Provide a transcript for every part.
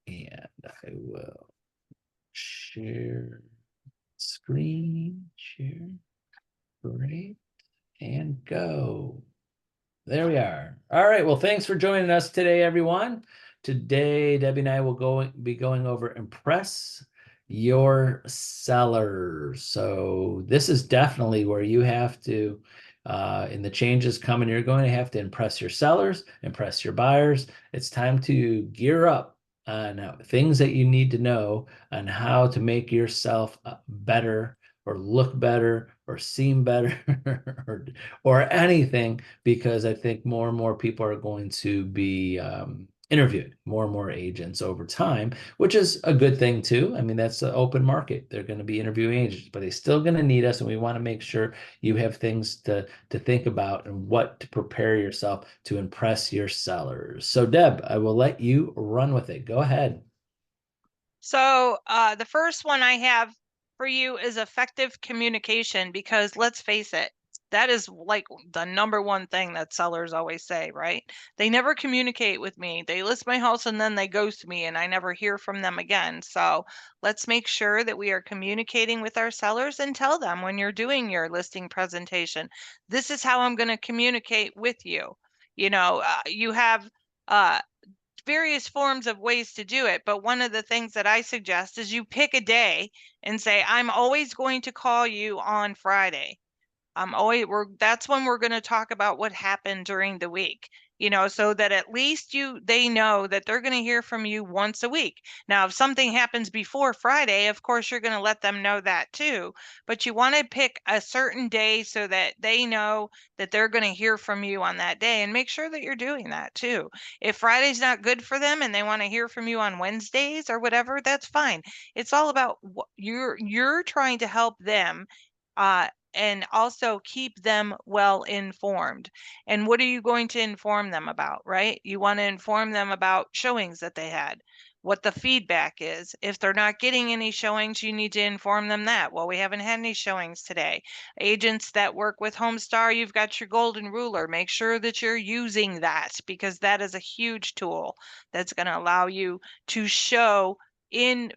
And I will share screen, share, great, and go. There we are. All right. Well, thanks for joining us today, everyone. Today, Debbie and I will be going over impress your sellers. So this is definitely where you have to, in the changes coming, you're going to have to impress your sellers, impress your buyers. It's time to gear up on things that you need to know on how to make yourself better or look better or seem better or anything, because I think more and more people are going to be interviewed, more and more agents over time, which is a good thing too. I mean, that's an open market. They're going to be interviewing agents, but they're still going to need us, and we want to make sure you have things to think about and what to prepare yourself to impress your sellers. So, Deb, I will let you run with it. Go ahead. So the first one I have for you is effective communication, because let's face it, that is like the number one thing that sellers always say, right? They never communicate with me. They list my house and then they ghost me and I never hear from them again. So let's make sure that we are communicating with our sellers and tell them when you're doing your listing presentation, this is how I'm going to communicate with you. You have various forms of ways to do it, but one of the things that I suggest is you pick a day and say, I'm always going to call you on Friday. That's when we're going to talk about what happened during the week, so that at least they know that they're going to hear from you once a week. Now, if something happens before Friday, of course you're going to let them know that too, but you want to pick a certain day so that they know that they're going to hear from you on that day, and make sure that you're doing that too. If Friday's not good for them and they want to hear from you on Wednesdays or whatever, that's fine. It's all about what you're trying to help them and also keep them well informed. And what are you going to inform them about, right? You want to inform them about showings that they had, what the feedback is. If they're not getting any showings, you need to inform them that. Well, we haven't had any showings today. Agents that work with Homestar, you've got your golden ruler. Make sure that you're using that, because that is a huge tool that's going to allow you to show in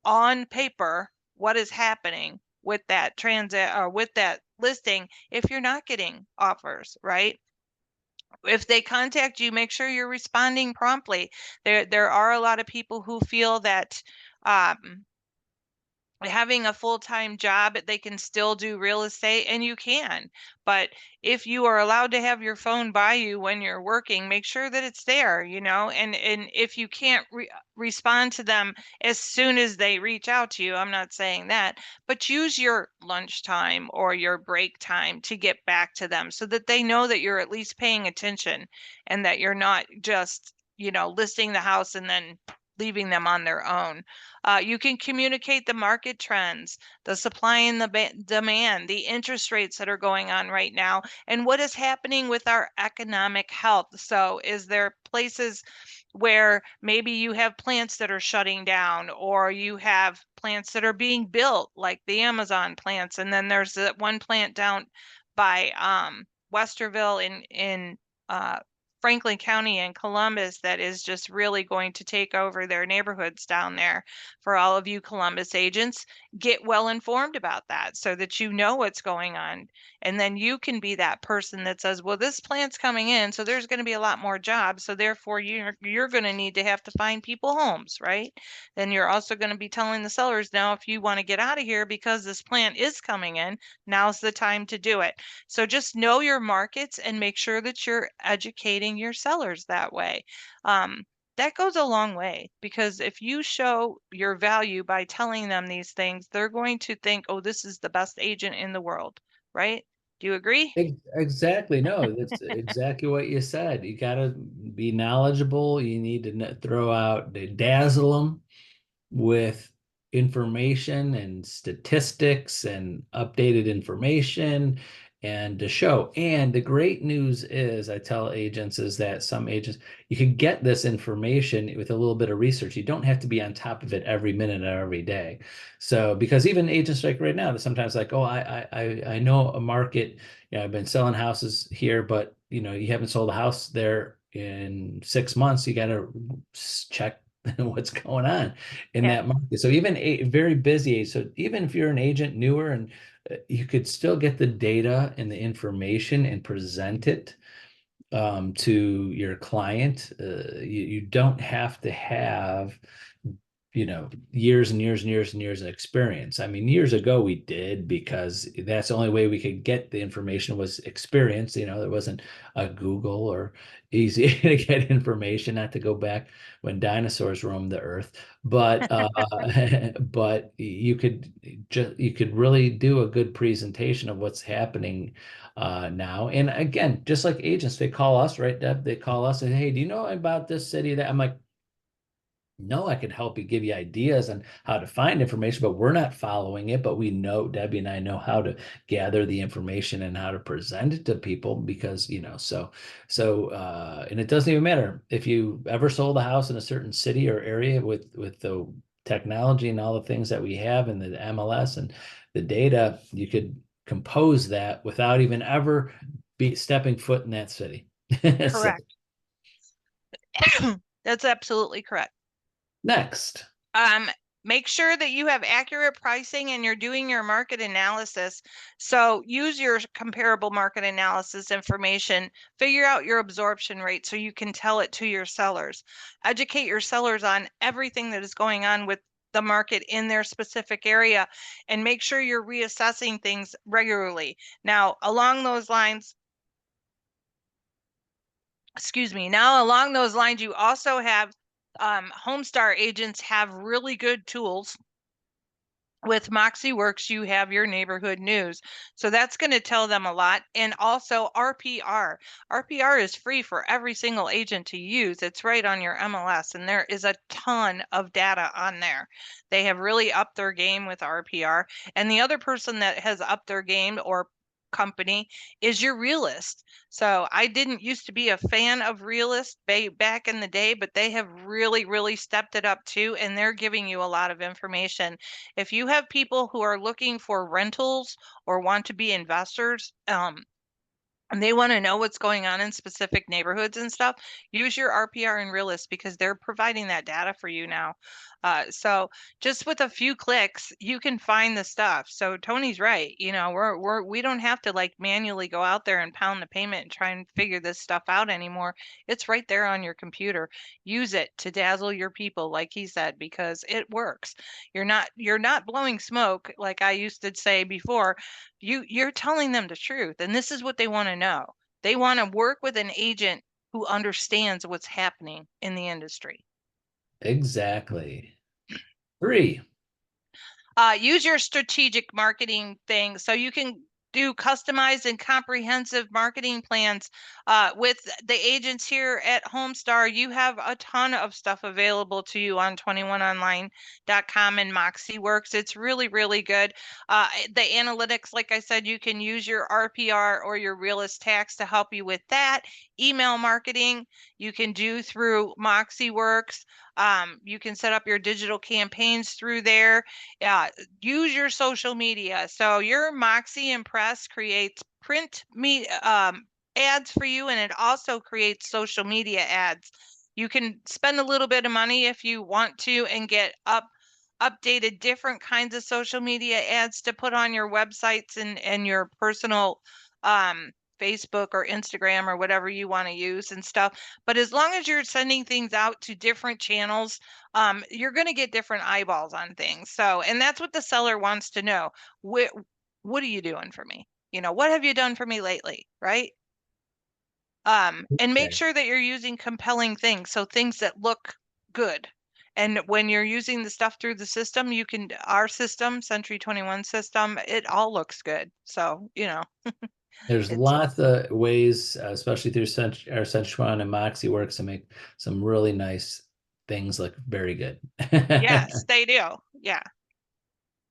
on paper what is happening with that transit or with that listing if you're not getting offers, right? If they contact you, make sure you're responding promptly. There are a lot of people who feel that having a full-time job, they can still do real estate, and you can. But if you are allowed to have your phone by you when you're working, make sure that it's there, and if you can't respond to them as soon as they reach out to you, I'm not saying that, but use your lunchtime or your break time to get back to them so that they know that you're at least paying attention and that you're not just, listing the house and then leaving them on their own. You can communicate the market trends, the supply and the demand, the interest rates that are going on right now, and what is happening with our economic health. So, is there places where maybe you have plants that are shutting down, or you have plants that are being built, like the Amazon plants, and then there's that one plant down by Westerville in Franklin County and Columbus that is just really going to take over their neighborhoods down there. For all of you Columbus agents, get well informed about that so that you know what's going on. And then you can be that person that says, well, this plant's coming in, so there's going to be a lot more jobs. So therefore you're going to need to have to find people homes, right? Then you're also going to be telling the sellers, now if you want to get out of here because this plant is coming in, now's the time to do it. So just know your markets and make sure that you're educating your sellers that way. That goes a long way, because if you show your value by telling them these things, they're going to think, oh, this is the best agent in the world, right? Do you agree? Exactly. No, that's exactly what you said. You got to be knowledgeable. You need to throw out, dazzle them with information and statistics and updated information and to show. And the great news is, I tell agents, is that some agents, you can get this information with a little bit of research. You don't have to be on top of it every minute or every day. So, because even agents like right now, they're sometimes like, oh, I know a market, I've been selling houses here, but you haven't sold a house there in 6 months. You got to check what's going on in Yeah. that market. So even a very busy, so even if you're an agent newer and you could still get the data and the information and present it to your client. You don't have to have, years and years and years and years of experience. I mean, years ago we did because that's the only way we could get the information was experience. There wasn't a Google or easy to get information, not to go back when dinosaurs roamed the earth. But but you could really do a good presentation of what's happening now. And again, just like agents, they call us, right, Deb? They call us and, hey, do you know about this city? That I'm like, no, I can help you, give you ideas on how to find information, but we're not following it. But we know, Debbie and I know how to gather the information and how to present it to people because, and it doesn't even matter if you ever sold a house in a certain city or area with the technology and all the things that we have and the MLS and the data, you could compose that without even ever be stepping foot in that city. So Correct. That's absolutely correct. next. Um, Make sure that you have accurate pricing and you're doing your market analysis. So use your comparable market analysis information, figure out your absorption rate so you can tell it to your sellers. Educate your sellers on everything that is going on with the market in their specific area and make sure you're reassessing things regularly. Now, along those lines, you also have Homestar agents have really good tools. With MoxieWorks, you have your neighborhood news. So that's going to tell them a lot. And also RPR. RPR is free for every single agent to use. It's right on your MLS, and there is a ton of data on there. They have really upped their game with RPR. And the other person that has upped their game or company is your Realist. So I didn't used to be a fan of Realist back in the day, but they have really, really stepped it up too, and they're giving you a lot of information. If you have people who are looking for rentals or want to be investors, and they want to know what's going on in specific neighborhoods and stuff, use your RPR and Realist because they're providing that data for you now. So just with a few clicks, you can find the stuff. So Tony's right. We don't have to like manually go out there and pound the payment and try and figure this stuff out anymore. It's right there on your computer. Use it to dazzle your people, like he said, because it works. You're not blowing smoke like I used to say before. You're telling them the truth, and this is what they want to know. They want to work with an agent who understands what's happening in the industry. Exactly. 3. Use your strategic marketing thing so you can do customized and comprehensive marketing plans. With the agents here at Homestar, you have a ton of stuff available to you on 21online.com and MoxieWorks. It's really, really good. The analytics, like I said, you can use your RPR or your Realist tax to help you with that. Email marketing, you can do through MoxieWorks. You can set up your digital campaigns through there. Use your social media. So your Moxie Impress creates ads for you, and it also creates social media ads. You can spend a little bit of money if you want to and get updated different kinds of social media ads to put on your websites and your personal Facebook or Instagram or whatever you want to use and stuff. But as long as you're sending things out to different channels, you're going to get different eyeballs on things. So, and that's what the seller wants to know. What are you doing for me? What have you done for me lately? Right. And make Okay. sure that you're using compelling things. So things that look good. And when you're using the stuff through the system, our system, Century 21 system, it all looks good. So, There's it's, lots of ways, especially through our Senchuan and Moxie works to make some really nice things look very good. yes, they do. Yeah,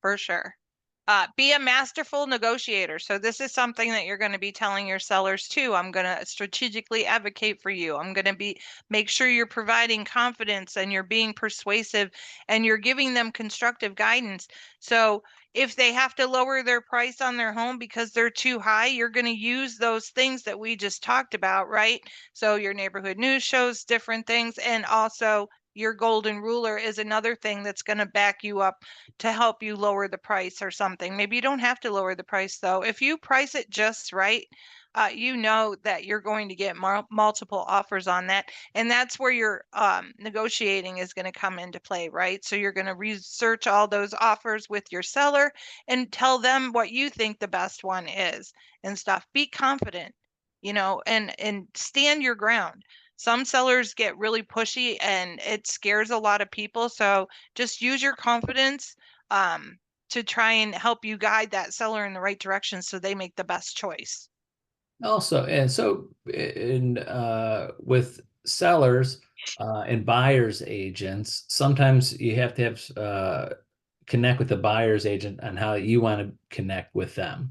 for sure. Be a masterful negotiator. So this is something that you're going to be telling your sellers too. I'm going to strategically advocate for you. I'm going to make sure you're providing confidence and you're being persuasive and you're giving them constructive guidance. So if they have to lower their price on their home because they're too high, you're going to use those things that we just talked about, right? So your neighborhood news shows different things, and also your golden ruler is another thing that's going to back you up to help you lower the price or something. Maybe you don't have to lower the price though. If you price it just right, you know that you're going to get multiple offers on that. And that's where your negotiating is going to come into play, right? So you're going to research all those offers with your seller and tell them what you think the best one is and stuff. Be confident, and stand your ground. Some sellers get really pushy and it scares a lot of people. So just use your confidence to try and help you guide that seller in the right direction so they make the best choice. Also, and so in with sellers and buyers agents, sometimes you have to have connect with the buyer's agent on how you want to connect with them.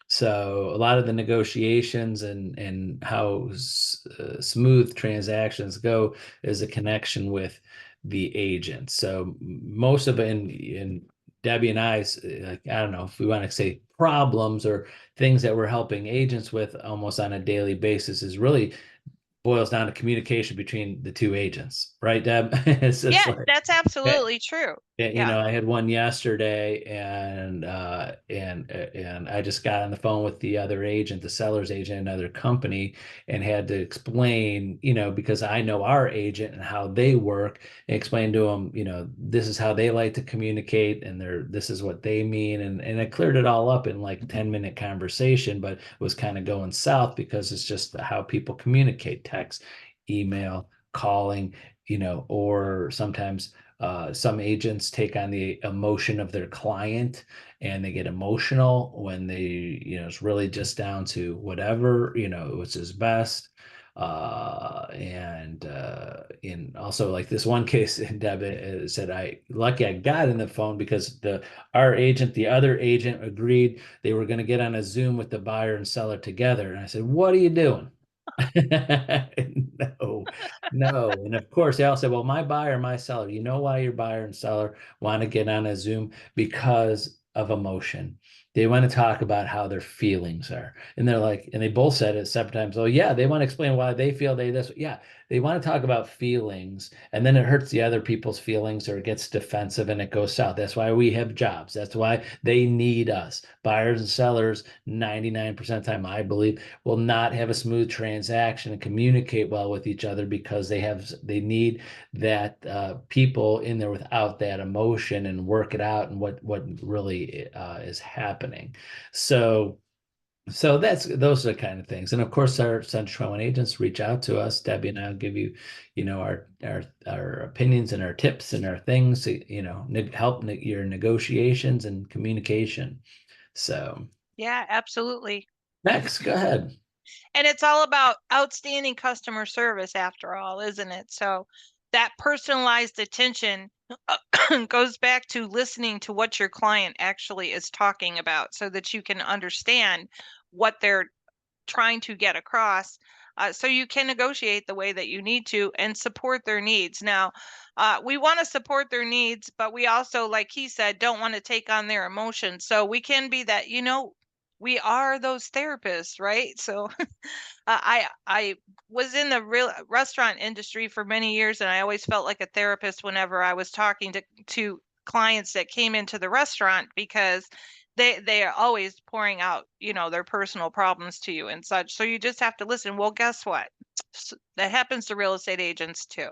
So a lot of the negotiations and how smooth transactions go is a connection with the agent. So most of it in Debbie and I's, like, I don't know if we want to say problems or things that we're helping agents with almost on a daily basis is really boils down to communication between the two agents, right, Deb? It's just Yeah, like, that's yeah, absolutely true. Yeah. I had one yesterday, and I just got on the phone with the other agent, the seller's agent, another company, and had to explain, because I know our agent and how they work, and explain to them, this is how they like to communicate, and this is what they mean, and I cleared it all up in like 10-minute conversation, but it was kind of going south because it's just how people communicate: text, email, calling, or sometimes some agents take on the emotion of their client and they get emotional when they, it's really just down to whatever, what's his best. And also like this one case, Deb said, I got in the phone because the other agent agreed they were going to get on a Zoom with the buyer and seller together. And I said, what are you doing? No, no. And of course, they all say, well, my buyer, my seller, you know why your buyer and seller want to get on a Zoom? Because of emotion. They want to talk about how their feelings are. And they're like, and they both said it several times. Oh, yeah, they want to explain why they feel this. Yeah, they want to talk about feelings. And then it hurts the other people's feelings or it gets defensive and it goes south. That's why we have jobs. That's why they need us. Buyers and sellers, 99% of the time, I believe, will not have a smooth transaction and communicate well with each other because they need that people in there without that emotion and work it out and what really is happening. So those are the kind of things. And of course, our Central One agents reach out to us. Debbie and I'll give you, our opinions and our tips and our things to, help your negotiations and communication. So Yeah, absolutely. next, go ahead. And it's all about outstanding customer service after all, isn't it? So that personalized attention goes back to listening to what your client actually is talking about so that you can understand what they're trying to get across. So you can negotiate the way that you need to and support their needs. Now, we want to support their needs, but we also, like he said, don't want to take on their emotions. So we can be that, we are those therapists, right? So I was in the real restaurant industry for many years, and I always felt like a therapist whenever I was talking to clients that came into the restaurant because they are always pouring out, their personal problems to you and such. So you just have to listen. Well, guess what? That happens to real estate agents too,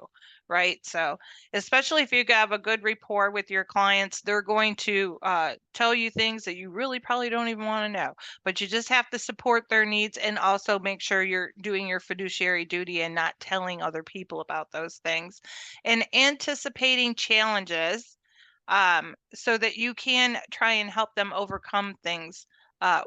right? So especially if you have a good rapport with your clients, they're going to tell you things that you really probably don't even want to know. But you just have to support their needs and also make sure you're doing your fiduciary duty and not telling other people about those things, and anticipating challenges so that you can try and help them overcome things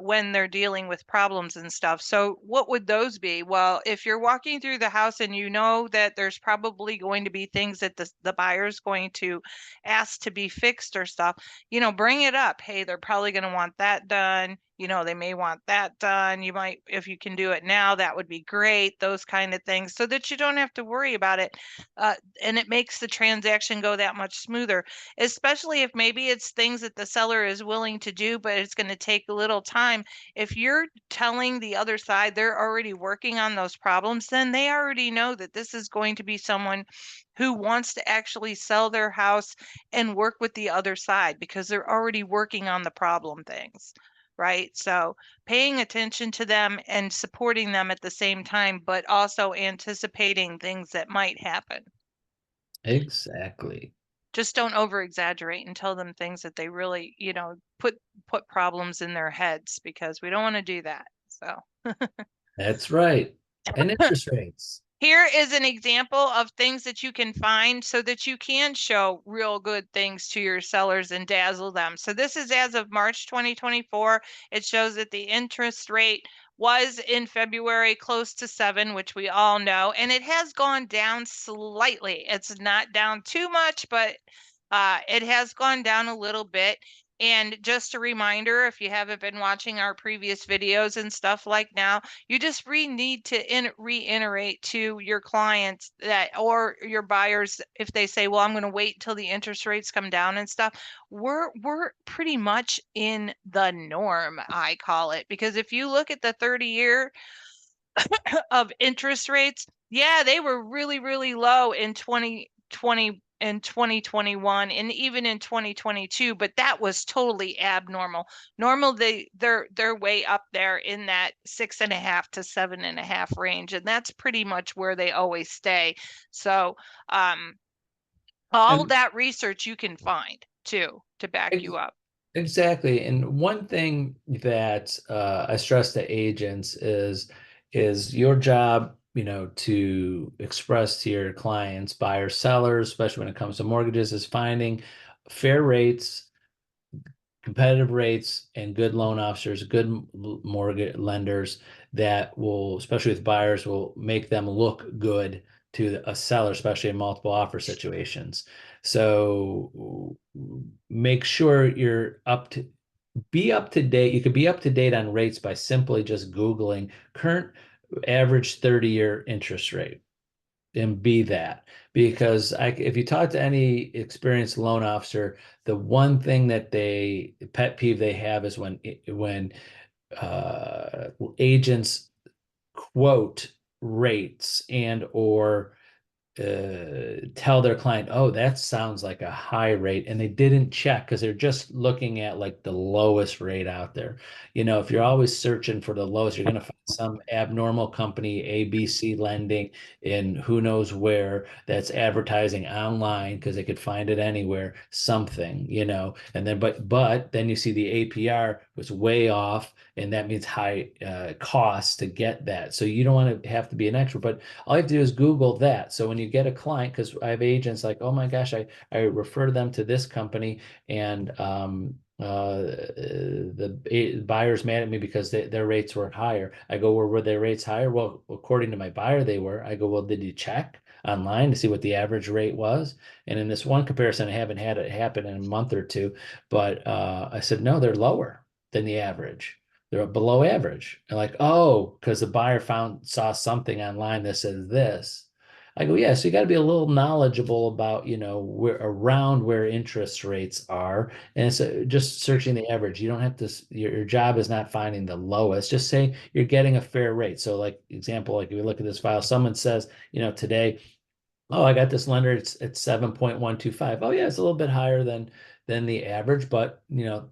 when they're dealing with problems and stuff. So, what would those be? Well, if you're walking through the house and you know that there's probably going to be things that the buyer's going to ask to be fixed or stuff, bring it up. Hey, they're probably going to want that done. they may want that done. You might, if you can do it now, that would be great. Those kind of things, so that you don't have to worry about it. And it makes the transaction go that much smoother, especially if maybe it's things that the seller is willing to do, but it's going to take a little time. If you're telling the other side they're already working on those problems, then they already know that this is going to be someone who wants to actually sell their house and work with the other side, because they're already working on the problem things, right? So paying attention to them and supporting them at the same time, but also anticipating things that might happen. Exactly. Just don't over exaggerate and tell them things that they really, put problems in their heads, because we don't want to do that. So That's right. And interest rates. here is an example of things that you can find so that you can show real good things to your sellers and dazzle them. So this is as of March 2024. It shows that the interest rate was in February close to 7, which we all know, and it has gone down slightly. It's not down too much, but it has gone down a little bit. And just a reminder, if you haven't been watching our previous videos and stuff like now, you just need to reiterate to your clients that, or your buyers, if they say, well, I'm going to wait until the interest rates come down and stuff, we're pretty much in the norm, I call it. Because if you look at the 30-year of interest rates, yeah, they were really, really low in 2020 and 2021 and even in 2022, but that was totally abnormal. Normal, they're way up there in that 6.5 to 7.5 range, and that's pretty much where they always stay. So all And that research you can find too to back ex- you up. exactly. And one thing that I stress to agents is your job, to express to your clients, buyers, sellers, especially when it comes to mortgages, is finding fair rates, competitive rates, and good loan officers, good mortgage lenders that will, especially with buyers, will make them look good to a seller, especially in multiple offer situations. So make sure be up to date. You could be up to date on rates by simply just Googling current average 30-year interest rate and be that. Because if you talk to any experienced loan officer, the one thing that pet peeve they have is when agents quote rates and or tell their client, oh, that sounds like a high rate. And they didn't check because they're just looking at like the lowest rate out there. If you're always searching for the lowest, you're going to find some abnormal company, ABC lending in who knows where, that's advertising online because they could find it anywhere, something. And then, but then you see the APR was way off, and that means high costs to get that. So you don't want to have to be an expert, but all you have to do is Google that. So when you get a client, because I have agents like, oh my gosh, I refer them to this company, and the buyer's mad at me because their rates were higher. I go, were their rates higher? Well, according to my buyer, they were. I go, well, did you check online to see what the average rate was? And in this one comparison, I haven't had it happen in a month or two, but I said, no, they're lower than the average. They're below average. And like, oh, because the buyer saw something online that says this. I go, yeah, so you got to be a little knowledgeable about, where interest rates are. And so just searching the average. You don't have to, your job is not finding the lowest. Just say you're getting a fair rate. So like example, like if you look at this file, someone says, today, oh, I got this lender. It's 7.125. Oh yeah, it's a little bit higher than the average, but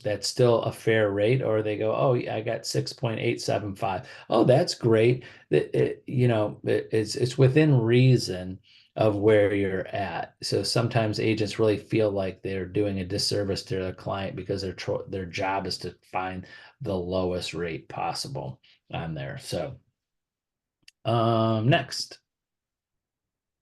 that's still a fair rate. Or they go, oh, yeah, I got 6.875. Oh, that's great. It's within reason of where you're at. So sometimes agents really feel like they're doing a disservice to their client because their job is to find the lowest rate possible on there. So next.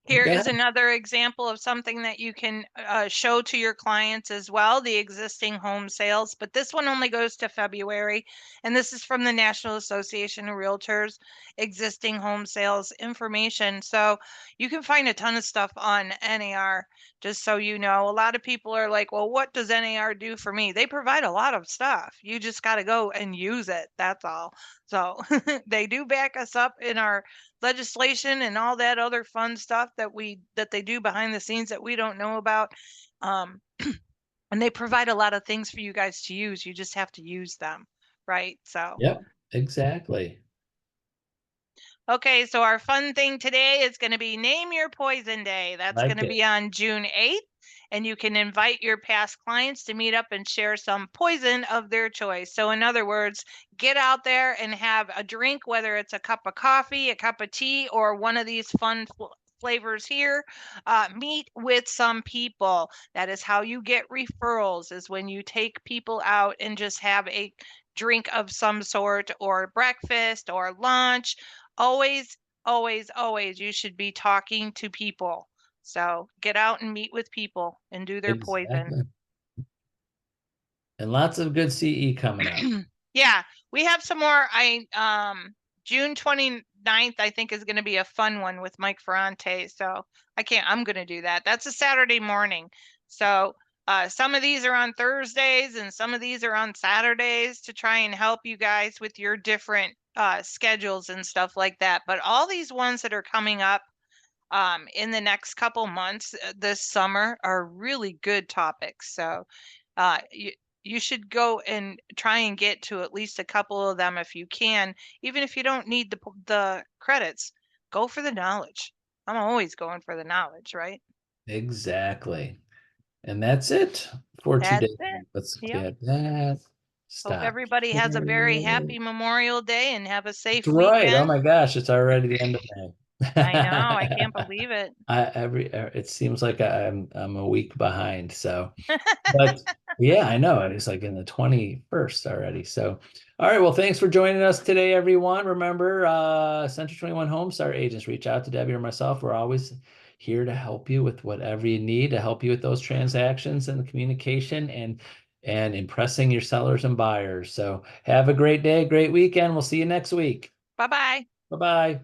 Here Go is ahead. another example of something that you can show to your clients as well, the existing home sales, but this one only goes to February, and this is from the National Association of Realtors. existing home sales information. So you can find a ton of stuff on NAR, just so you know. A lot of people are like, well, what does NAR do for me? They provide a lot of stuff. You just got to go and use it. That's all. So they do back us up in our legislation and all that other fun stuff that they do behind the scenes that we don't know about. Um, and they provide a lot of things for you guys to use. You just have to use them, right? So, Yep, exactly. okay, so our fun thing today is going to be Name Your Poison Day. That's going Like to it. be on June 8th. And you can invite your past clients to meet up and share some poison of their choice. So, in other words, get out there and have a drink, whether it's a cup of coffee, a cup of tea, or one of these fun flavors here. Meet with some people. That is how you get referrals, is when you take people out and just have a drink of some sort, or breakfast or lunch. Always, always, always, you should be talking to people. So get out and meet with people and do their poison. Exactly. And lots of good CE coming up. Yeah, we have some more. June 29th, I think, is going to be a fun one with Mike Ferrante. So I'm going to do that. That's a Saturday morning. So some of these are on Thursdays and some of these are on Saturdays to try and help you guys with your different schedules and stuff like that. But all these ones that are coming up in the next couple months this summer are really good topics. So you should go and try and get to at least a couple of them if you can, even if you don't need the credits. Go for the knowledge. I'm always going for the knowledge, right? Exactly. And that's it for That's today. it. Let's Yep. get that. Hope Stop. everybody has a very happy Memorial Day and have a That's safe right. Oh weekend. my gosh, it's already the end of May. I know, I can't believe it. It seems like I'm a week behind. So, but yeah, I know it's like in the 21st already. So, all right. Well, thanks for joining us today, everyone. Remember, Century 21 Homestar agents, reach out to Debbie or myself. We're always here to help you with whatever you need to help you with those transactions and the communication and impressing your sellers and buyers. So have a great day, great weekend. We'll see you next week. Bye-bye. Bye-bye.